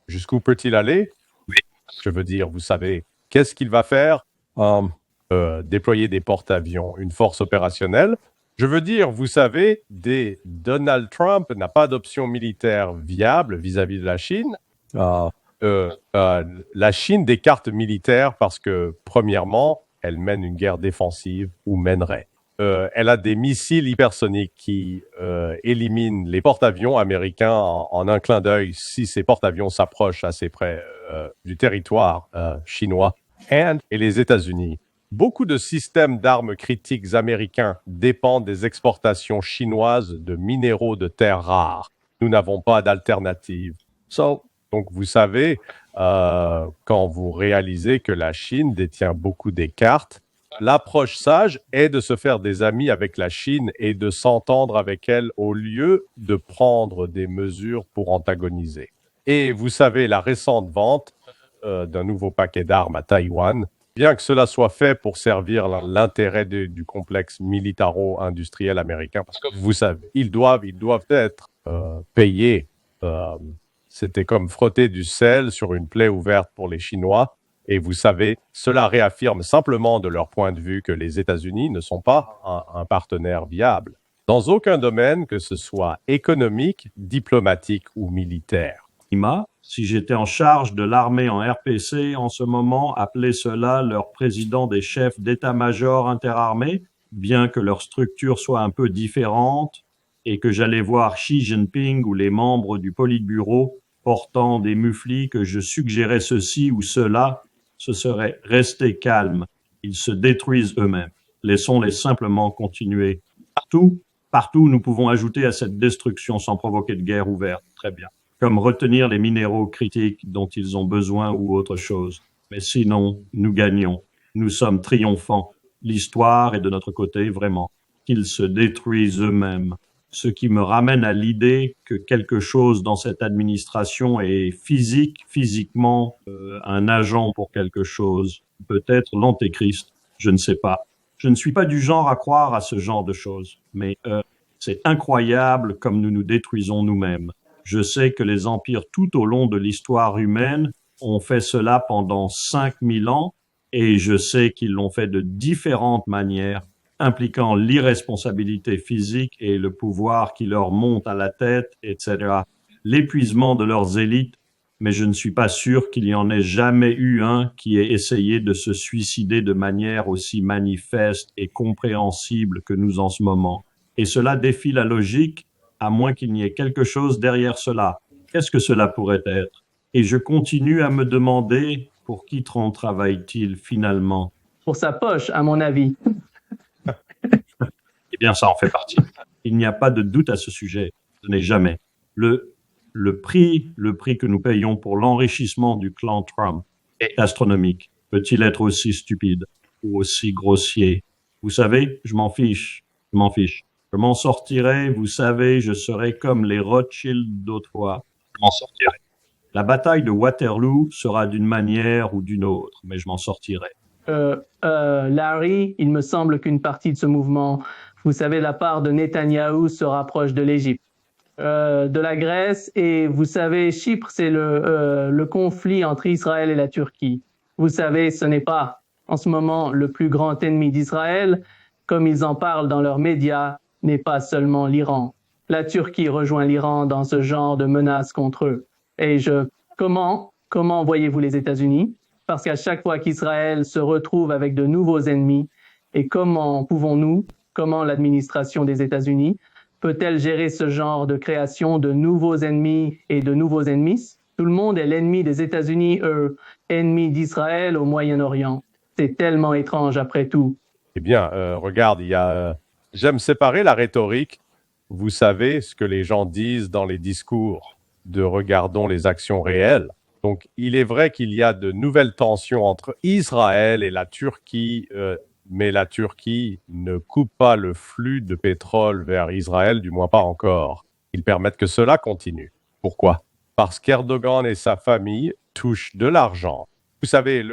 jusqu'où peut-il aller? Oui. Je veux dire, vous savez, qu'est-ce qu'il va faire? Déployer des porte-avions, une force opérationnelle. Je veux dire, vous savez, Donald Trump n'a pas d'option militaire viable vis-à-vis de la Chine. La Chine des cartes militaires parce que, premièrement, elle mène une guerre défensive ou mènerait. Elle a des missiles hypersoniques qui éliminent les porte-avions américains en un clin d'œil si ces porte-avions s'approchent assez près du territoire chinois. Et les États-Unis. Beaucoup de systèmes d'armes critiques américains dépendent des exportations chinoises de minéraux de terres rares. Nous n'avons pas d'alternative. Donc, vous savez, quand vous réalisez que la Chine détient beaucoup des cartes, l'approche sage est de se faire des amis avec la Chine et de s'entendre avec elle au lieu de prendre des mesures pour antagoniser. Et vous savez, la récente vente d'un nouveau paquet d'armes à Taïwan, bien que cela soit fait pour servir l'intérêt du complexe militaro-industriel américain, parce que vous savez, ils doivent être payés. C'était comme frotter du sel sur une plaie ouverte pour les Chinois. Et vous savez, cela réaffirme simplement de leur point de vue que les États-Unis ne sont pas un partenaire viable, dans aucun domaine, que ce soit économique, diplomatique ou militaire. Si j'étais en charge de l'armée en RPC en ce moment, appeler cela leur président des chefs d'état-major interarmés, bien que leur structure soit un peu différente, et que j'allais voir Xi Jinping ou les membres du Politburo portant des muflis, que je suggérais ceci ou cela, ce serait rester calme. Ils se détruisent eux-mêmes. Laissons-les simplement continuer. Partout, nous pouvons ajouter à cette destruction sans provoquer de guerre ouverte. Très bien. Comme retenir les minéraux critiques dont ils ont besoin ou autre chose. Mais sinon, nous gagnons. Nous sommes triomphants. L'histoire est de notre côté, vraiment. Qu'ils se détruisent eux-mêmes. Ce qui me ramène à l'idée que quelque chose dans cette administration est physiquement un agent pour quelque chose. Peut-être l'antéchrist, je ne sais pas. Je ne suis pas du genre à croire à ce genre de choses, mais c'est incroyable comme nous nous détruisons nous-mêmes. Je sais que les empires tout au long de l'histoire humaine ont fait cela pendant 5000 ans, et je sais qu'ils l'ont fait de différentes manières, impliquant l'irresponsabilité physique et le pouvoir qui leur monte à la tête, etc. L'épuisement de leurs élites, mais je ne suis pas sûr qu'il y en ait jamais eu un qui ait essayé de se suicider de manière aussi manifeste et compréhensible que nous en ce moment. Et cela défie la logique, à moins qu'il n'y ait quelque chose derrière cela. Qu'est-ce que cela pourrait être? Et je continue à me demander, pour qui Trump travaille-t-il finalement? Pour sa poche, à mon avis. Eh bien, ça en fait partie. Il n'y a pas de doute à ce sujet. Ce n'est jamais. Le prix que nous payons pour l'enrichissement du clan Trump est astronomique. Peut-il être aussi stupide ou aussi grossier? Vous savez, je m'en fiche. Je m'en sortirai, vous savez, je serai comme les Rothschild d'autrefois. Je m'en sortirai. La bataille de Waterloo sera d'une manière ou d'une autre, mais je m'en sortirai. Larry, il me semble qu'une partie de ce mouvement, vous savez, la part de Netanyahou se rapproche de l'Égypte, de la Grèce, et vous savez, Chypre, c'est le conflit entre Israël et la Turquie. Vous savez, ce n'est pas en ce moment le plus grand ennemi d'Israël, comme ils en parlent dans leurs médias, n'est pas seulement l'Iran. La Turquie rejoint l'Iran dans ce genre de menaces contre eux. Et comment voyez-vous les États-Unis? Parce qu'à chaque fois qu'Israël se retrouve avec de nouveaux ennemis, et comment l'administration des États-Unis peut-elle gérer ce genre de création de nouveaux ennemis et de nouveaux ennemis? Tout le monde est l'ennemi des États-Unis, ennemi d'Israël au Moyen-Orient. C'est tellement étrange après tout. Eh bien, regarde, j'aime séparer la rhétorique. Vous savez ce que les gens disent dans les discours de regardons les actions réelles. Donc, il est vrai qu'il y a de nouvelles tensions entre Israël et la Turquie, mais la Turquie ne coupe pas le flux de pétrole vers Israël, du moins pas encore. Ils permettent que cela continue. Pourquoi? Parce qu'Erdogan et sa famille touchent de l'argent. Vous savez,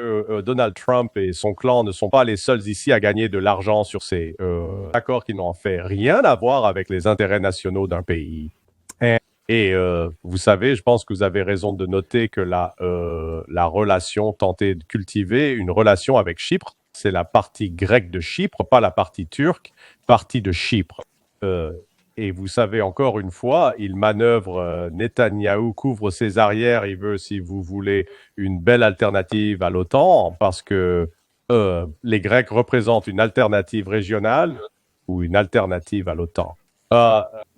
Donald Trump et son clan ne sont pas les seuls ici à gagner de l'argent sur ces accords qui n'ont fait rien à voir avec les intérêts nationaux d'un pays. Et vous savez, je pense que vous avez raison de noter que la relation, tenter de cultiver une relation avec Chypre, c'est la partie grecque de Chypre, pas la partie turque, partie de Chypre. Et vous savez, encore une fois, il manœuvre, Netanyahou couvre ses arrières, il veut, si vous voulez, une belle alternative à l'OTAN, parce que les Grecs représentent une alternative régionale ou une alternative à l'OTAN.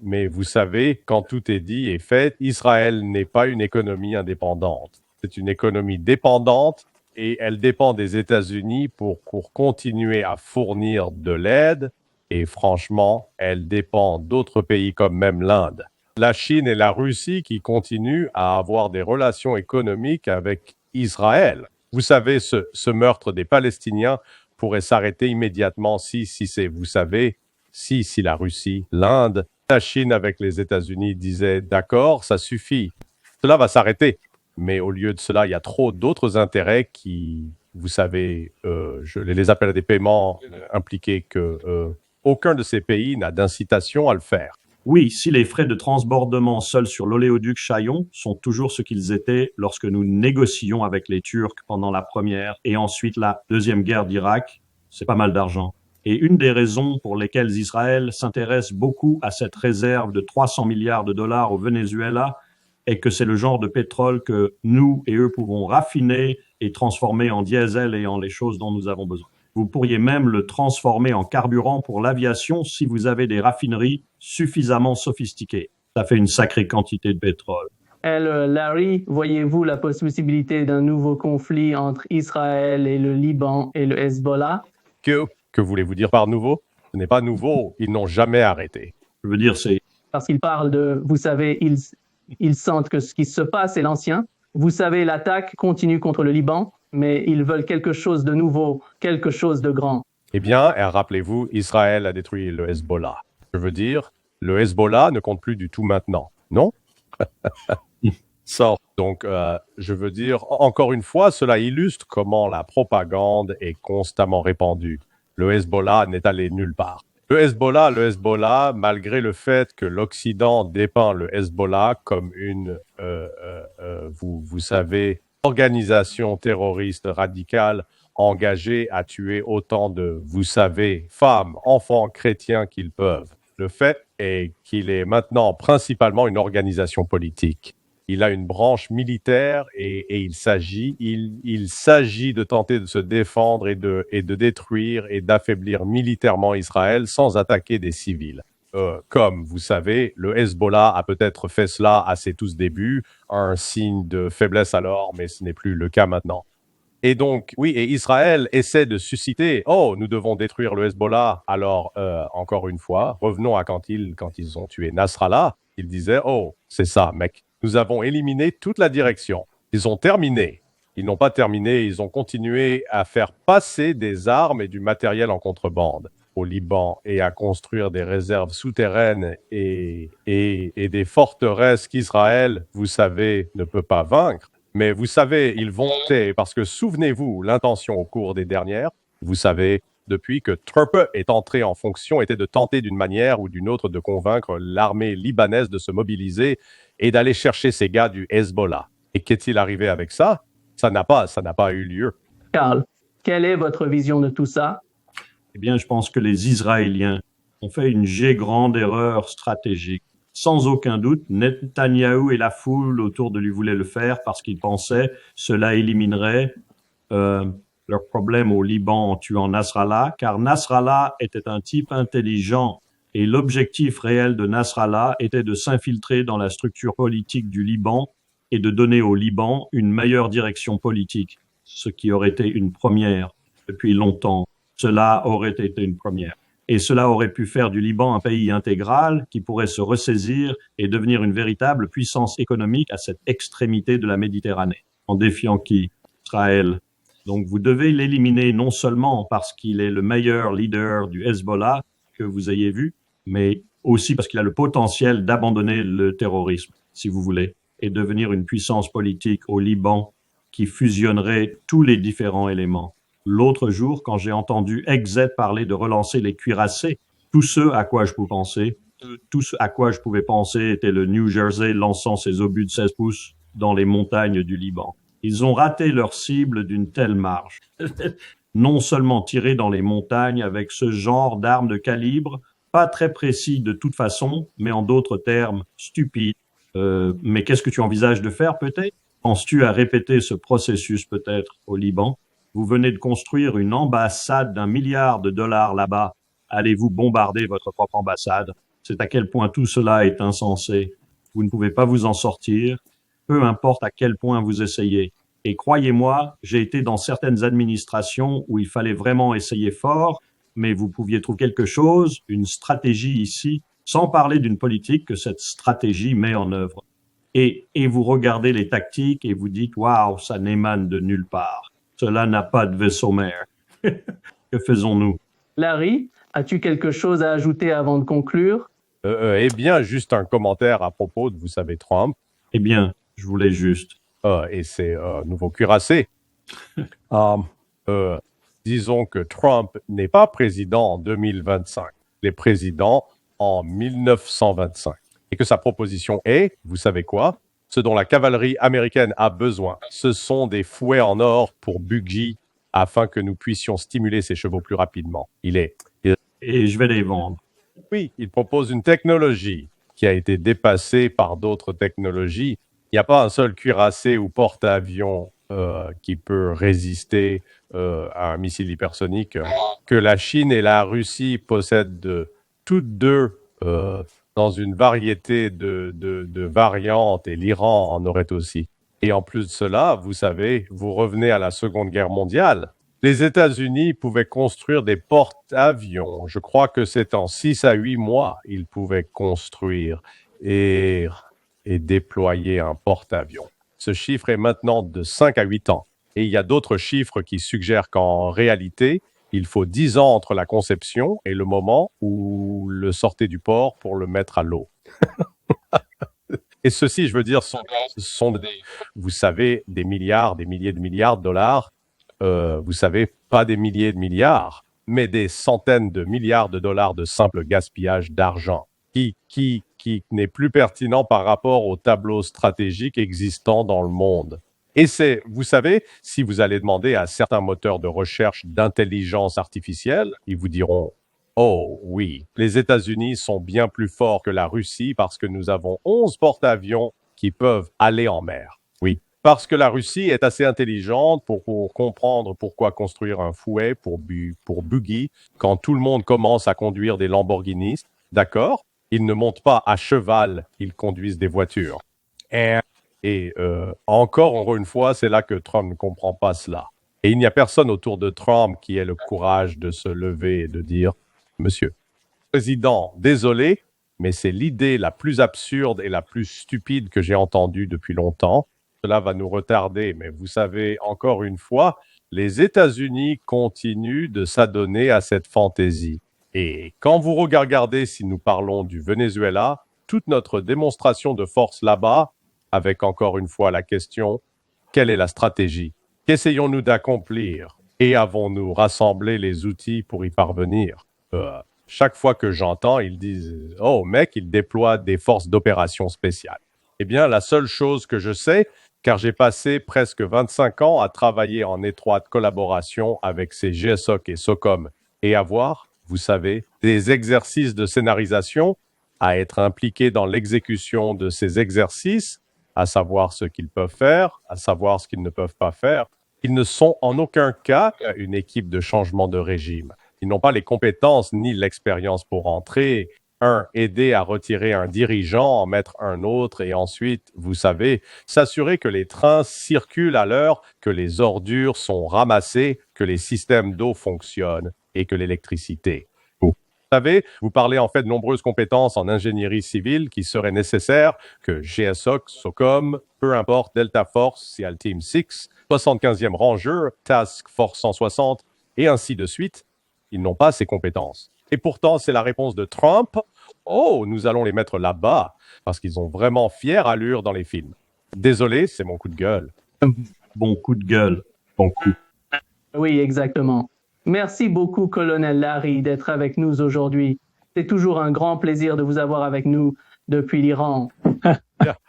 Mais vous savez, quand tout est dit et fait, Israël n'est pas une économie indépendante. C'est une économie dépendante et elle dépend des États-Unis pour continuer à fournir de l'aide. Et franchement, elle dépend d'autres pays comme même l'Inde. La Chine et la Russie qui continuent à avoir des relations économiques avec Israël. Vous savez, ce meurtre des Palestiniens pourrait s'arrêter immédiatement si la Russie, l'Inde, la Chine avec les États-Unis disaient « d'accord, ça suffit, cela va s'arrêter ». Mais au lieu de cela, il y a trop d'autres intérêts qui, vous savez, je les appelle des paiements impliqués que aucun de ces pays n'a d'incitation à le faire. Oui, si les frais de transbordement seuls sur l'oléoduc Chaillon sont toujours ce qu'ils étaient lorsque nous négocions avec les Turcs pendant la première et ensuite la deuxième guerre d'Irak, c'est pas mal d'argent. Et une des raisons pour lesquelles Israël s'intéresse beaucoup à cette réserve de 300 milliards de dollars au Venezuela est que c'est le genre de pétrole que nous et eux pouvons raffiner et transformer en diesel et en les choses dont nous avons besoin. Vous pourriez même le transformer en carburant pour l'aviation si vous avez des raffineries suffisamment sophistiquées. Ça fait une sacrée quantité de pétrole. Larry, voyez-vous la possibilité d'un nouveau conflit entre Israël et le Liban et le Hezbollah? Que voulez-vous dire par nouveau? Ce n'est pas nouveau, ils n'ont jamais arrêté. Je veux dire, c'est Parce qu'il parle de, vous savez, ils sentent que ce qui se passe est l'ancien. Vous savez, l'attaque continue contre le Liban, mais ils veulent quelque chose de nouveau, quelque chose de grand. Eh bien, rappelez-vous, Israël a détruit le Hezbollah. Je veux dire, le Hezbollah ne compte plus du tout maintenant, non? Donc, je veux dire, encore une fois, cela illustre comment la propagande est constamment répandue. Le Hezbollah n'est allé nulle part. Le Hezbollah, malgré le fait que l'Occident dépeint le Hezbollah comme une, vous savez, organisation terroriste radicale engagée à tuer autant de, vous savez, femmes, enfants chrétiens qu'ils peuvent. Le fait est qu'il est maintenant principalement une organisation politique. Il a une branche militaire et il s'agit de tenter de se défendre et de détruire et d'affaiblir militairement Israël sans attaquer des civils. Comme vous savez, le Hezbollah a peut-être fait cela à ses tout débuts, un signe de faiblesse alors, mais ce n'est plus le cas maintenant. Et donc, oui, et Israël essaie de susciter, oh, nous devons détruire le Hezbollah. Alors, encore une fois, revenons à quand ils ont tué Nasrallah, ils disaient, oh, c'est ça, mec. Nous avons éliminé toute la direction. Ils ont terminé. Ils n'ont pas terminé, ils ont continué à faire passer des armes et du matériel en contrebande au Liban et à construire des réserves souterraines et des forteresses qu'Israël, vous savez, ne peut pas vaincre. Mais vous savez, ils vont parce que souvenez-vous, l'intention au cours des dernières, vous savez, depuis que Trump est entré en fonction, était de tenter d'une manière ou d'une autre de convaincre l'armée libanaise de se mobiliser et d'aller chercher ces gars du Hezbollah. Et qu'est-il arrivé avec ça? Ça n'a pas eu lieu. Karl, quelle est votre vision de tout ça? Eh bien, je pense que les Israéliens ont fait une grande erreur stratégique. Sans aucun doute, Netanyahou et la foule autour de lui voulaient le faire parce qu'ils pensaient cela éliminerait leur problème au Liban en tuant Nasrallah, car Nasrallah était un type intelligent et l'objectif réel de Nasrallah était de s'infiltrer dans la structure politique du Liban et de donner au Liban une meilleure direction politique, ce qui aurait été une première depuis longtemps. Cela aurait été une première. Et cela aurait pu faire du Liban un pays intégral qui pourrait se ressaisir et devenir une véritable puissance économique à cette extrémité de la Méditerranée, en défiant qui? Israël. Donc vous devez l'éliminer non seulement parce qu'il est le meilleur leader du Hezbollah que vous ayez vu, mais aussi parce qu'il a le potentiel d'abandonner le terrorisme, si vous voulez, et devenir une puissance politique au Liban qui fusionnerait tous les différents éléments. L'autre jour, quand j'ai entendu Exet parler de relancer les cuirassés, tout ce à quoi je pouvais penser était le New Jersey lançant ses obus de 16 pouces dans les montagnes du Liban. Ils ont raté leur cible d'une telle marge. Non seulement tirer dans les montagnes avec ce genre d'armes de calibre, pas très précis de toute façon, mais en d'autres termes, stupide. Mais qu'est-ce que tu envisages de faire peut-être? Penses-tu à répéter ce processus peut-être au Liban? Vous venez de construire une ambassade d'1 milliard de dollars là-bas. Allez-vous bombarder votre propre ambassade? C'est à quel point tout cela est insensé. Vous ne pouvez pas vous en sortir, peu importe à quel point vous essayez. Et croyez-moi, j'ai été dans certaines administrations où il fallait vraiment essayer fort, mais vous pouviez trouver quelque chose, une stratégie ici, sans parler d'une politique que cette stratégie met en œuvre. Et vous regardez les tactiques et vous dites « Waouh, ça n'émane de nulle part. Cela n'a pas de vaisseau mère. » Que faisons-nous? Larry, as-tu quelque chose à ajouter avant de conclure? Eh bien, juste un commentaire à propos de, vous savez, Trump. Eh bien, je voulais juste. Et ses nouveaux cuirassés. Disons que Trump n'est pas président en 2025. Il est président en 1925. Et que sa proposition est, vous savez quoi? Ce dont la cavalerie américaine a besoin, ce sont des fouets en or pour Buggy afin que nous puissions stimuler ses chevaux plus rapidement. Et je vais les vendre. Oui, il propose une technologie qui a été dépassée par d'autres technologies. Il n'y a pas un seul cuirassé ou porte-avions qui peut résister à un missile hypersonique que la Chine et la Russie possèdent toutes deux dans une variété de variantes, et l'Iran en aurait aussi. Et en plus de cela, vous savez, vous revenez à la Seconde Guerre mondiale. Les États-Unis pouvaient construire des porte-avions. Je crois que c'est en 6 à 8 mois, ils pouvaient construire et déployer un porte-avions. Ce chiffre est maintenant de 5 à 8 ans. Et il y a d'autres chiffres qui suggèrent qu'en réalité, il faut 10 ans entre la conception et le moment où le sortez du port pour le mettre à l'eau. Et ceci, je veux dire, sont vous savez, des milliards, des milliers de milliards de dollars. Vous savez, pas des milliers de milliards, mais des centaines de milliards de dollars de simple gaspillage d'argent qui n'est plus pertinent par rapport au tableau stratégique existant dans le monde. Et c'est, vous savez, si vous allez demander à certains moteurs de recherche d'intelligence artificielle, ils vous diront « Oh oui, les États-Unis sont bien plus forts que la Russie parce que nous avons 11 porte-avions qui peuvent aller en mer. » Oui, parce que la Russie est assez intelligente pour comprendre pourquoi construire un fouet pour Buggy quand tout le monde commence à conduire des Lamborghinis. D'accord? Ils ne montent pas à cheval, ils conduisent des voitures. Et encore une fois, c'est là que Trump ne comprend pas cela. Et il n'y a personne autour de Trump qui ait le courage de se lever et de dire « Monsieur, président, désolé, mais c'est l'idée la plus absurde et la plus stupide que j'ai entendue depuis longtemps. Cela va nous retarder, mais vous savez, encore une fois, les États-Unis continuent de s'adonner à cette fantaisie. Et quand vous regardez, si nous parlons du Venezuela, toute notre démonstration de force là-bas, avec encore une fois la question, quelle est la stratégie? Qu'essayons-nous d'accomplir? Et avons-nous rassemblé les outils pour y parvenir? Chaque fois que j'entends, ils disent « Oh mec, il déploie des forces d'opération spéciales. » Eh bien, la seule chose que je sais, car j'ai passé presque 25 ans à travailler en étroite collaboration avec ces GSOC et SOCOM et avoir, vous savez, des exercices de scénarisation, à être impliqué dans l'exécution de ces exercices, à savoir ce qu'ils peuvent faire, à savoir ce qu'ils ne peuvent pas faire. Ils ne sont en aucun cas une équipe de changement de régime. Ils n'ont pas les compétences ni l'expérience pour entrer, aider à retirer un dirigeant, en mettre un autre et ensuite, vous savez, s'assurer que les trains circulent à l'heure, que les ordures sont ramassées, que les systèmes d'eau fonctionnent et que l'électricité. Vous savez, vous parlez en fait de nombreuses compétences en ingénierie civile qui seraient nécessaires que GSOC, SOCOM, peu importe, Delta Force, SEAL Team 6, 75e Ranger, Task Force 160 et ainsi de suite, ils n'ont pas ces compétences. Et pourtant, c'est la réponse de Trump. Oh, nous allons les mettre là-bas parce qu'ils ont vraiment fière allure dans les films. Désolé, c'est mon coup de gueule. Bon coup de gueule. Bon coup. Oui, exactement. Merci beaucoup, colonel Larry, d'être avec nous aujourd'hui. C'est toujours un grand plaisir de vous avoir avec nous depuis l'Iran.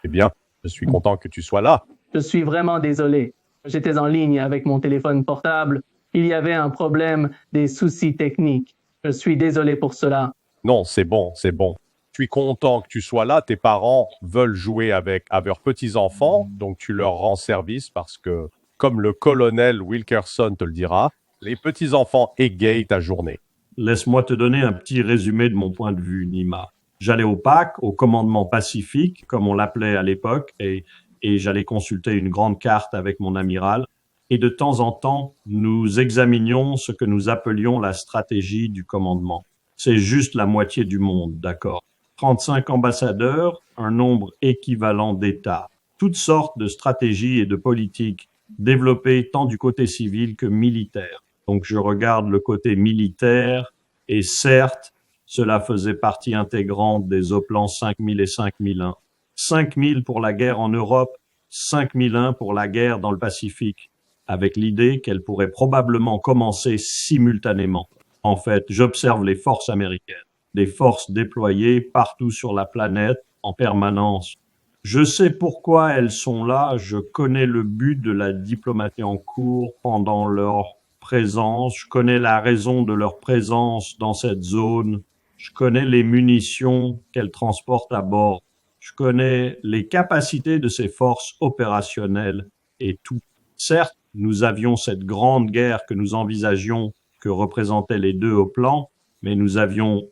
Eh bien, je suis content que tu sois là. Je suis vraiment désolé. J'étais en ligne avec mon téléphone portable. Il y avait un problème, des soucis techniques. Je suis désolé pour cela. Non, c'est bon, c'est bon. Je suis content que tu sois là. Tes parents veulent jouer avec leurs petits-enfants, donc tu leur rends service parce que, comme le colonel Wilkerson te le dira, les petits-enfants égayent ta journée. Laisse-moi te donner un petit résumé de mon point de vue, Nima. J'allais au PAC, au commandement Pacifique, comme on l'appelait à l'époque, et j'allais consulter une grande carte avec mon amiral. Et de temps en temps, nous examinions ce que nous appelions la stratégie du commandement. C'est juste la moitié du monde, d'accord. 35 ambassadeurs, un nombre équivalent d'États. Toutes sortes de stratégies et de politiques développées tant du côté civil que militaire. Donc je regarde le côté militaire et certes, cela faisait partie intégrante des OPLAN 5000 et 5001. 5000 pour la guerre en Europe, 5001 pour la guerre dans le Pacifique, avec l'idée qu'elle pourrait probablement commencer simultanément. En fait, j'observe les forces américaines. des forces déployées partout sur la planète en permanence. Je sais pourquoi elles sont là, je connais le but de la diplomatie en cours pendant leur présence, je connais la raison de leur présence dans cette zone, je connais les munitions qu'elles transportent à bord, je connais les capacités de ces forces opérationnelles et tout. Certes, nous avions cette grande guerre que nous envisagions, que représentaient les deux au plan, mais nous avions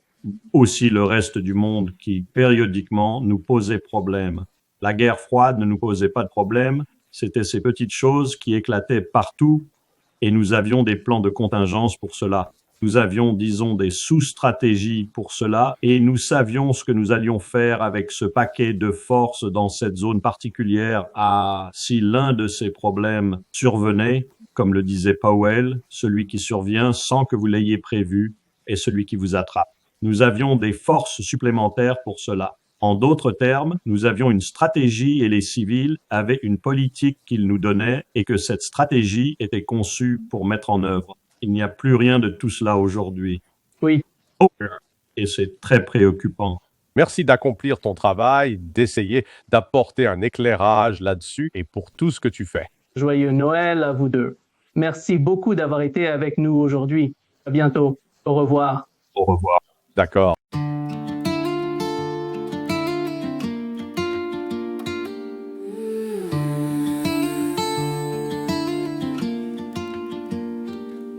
aussi le reste du monde qui, périodiquement, nous posait problème. La guerre froide ne nous posait pas de problème, c'était ces petites choses qui éclataient partout et nous avions des plans de contingence pour cela. Nous avions, disons, des sous-stratégies pour cela et nous savions ce que nous allions faire avec ce paquet de forces dans cette zone particulière si l'un de ces problèmes survenait, comme le disait Powell, celui qui survient sans que vous l'ayez prévu est celui qui vous attrape. Nous avions des forces supplémentaires pour cela. En d'autres termes, nous avions une stratégie et les civils avaient une politique qu'ils nous donnaient et que cette stratégie était conçue pour mettre en œuvre. Il n'y a plus rien de tout cela aujourd'hui. Oui. Et c'est très préoccupant. Merci d'accomplir ton travail, d'essayer d'apporter un éclairage là-dessus et pour tout ce que tu fais. Joyeux Noël à vous deux. Merci beaucoup d'avoir été avec nous aujourd'hui. À bientôt. Au revoir. Au revoir. D'accord.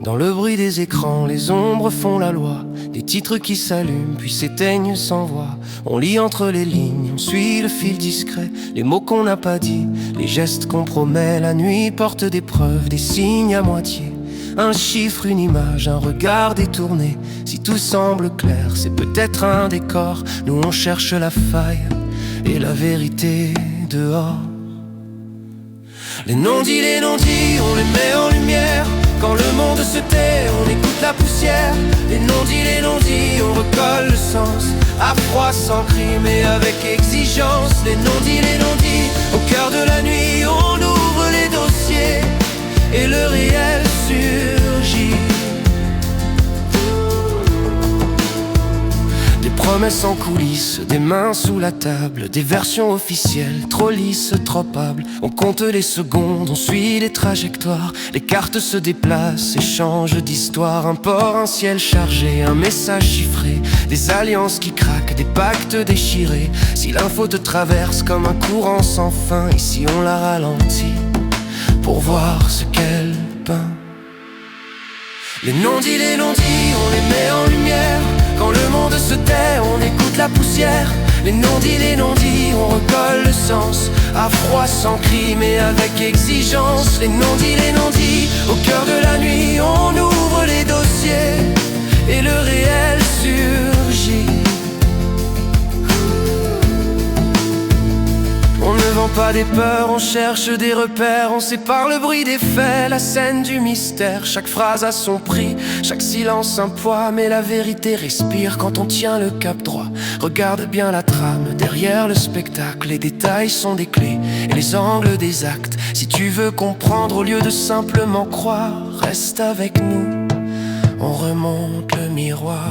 Dans le bruit des écrans, les ombres font la loi. Des titres qui s'allument puis s'éteignent sans voix. On lit entre les lignes, on suit le fil discret. Les mots qu'on n'a pas dit, les gestes qu'on promet. La nuit porte des preuves, des signes à moitié. Un chiffre, une image, un regard détourné. Si tout semble clair, c'est peut-être un décor. Nous on cherche la faille et la vérité dehors. Les non-dits, on les met en lumière. Quand le monde se tait, on écoute la poussière. Les non-dits, on recolle le sens. À froid, sans cri, mais avec exigence. Les non-dits, au cœur de la nuit, on ouvre les dossiers et le réel surgit. Des promesses en coulisses, des mains sous la table. Des versions officielles, trop lisses, trop hables. On compte les secondes, on suit les trajectoires. Les cartes se déplacent, échangent d'histoire. Un port, un ciel chargé, un message chiffré. Des alliances qui craquent, des pactes déchirés. Si l'info te traverse comme un courant sans fin, ici on la ralentit pour voir ce qu'elle peint. Les non-dits, on les met en lumière. Quand le monde se tait, on écoute la poussière. Les non-dits, on recolle le sens. À froid, sans cri, mais avec exigence. Les non-dits, au cœur de la nuit, on ouvre les dossiers et le réel surgit. On ne vend pas des peurs, on cherche des repères. On sépare le bruit des faits, la scène du mystère. Chaque phrase a son prix, chaque silence un poids. Mais la vérité respire quand on tient le cap droit. Regarde bien la trame, derrière le spectacle. Les détails sont des clés et les angles des actes. Si tu veux comprendre au lieu de simplement croire, reste avec nous, on remonte le miroir.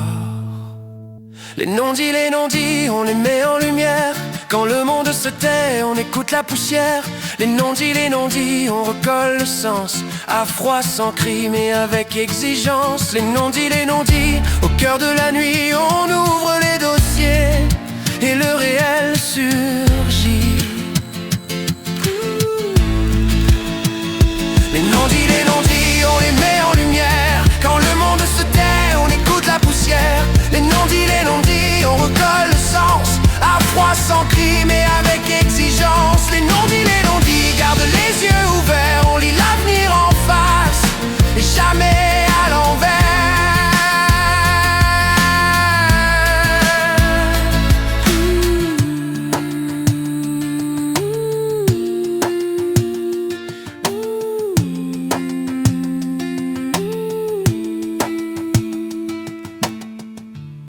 Les non-dits, on les met en lumière. Quand le monde se tait, on écoute la poussière. Les non-dits, on recolle le sens. À froid, sans cri, mais avec exigence. Les non-dits, au cœur de la nuit, on ouvre les dossiers et le réel surgit.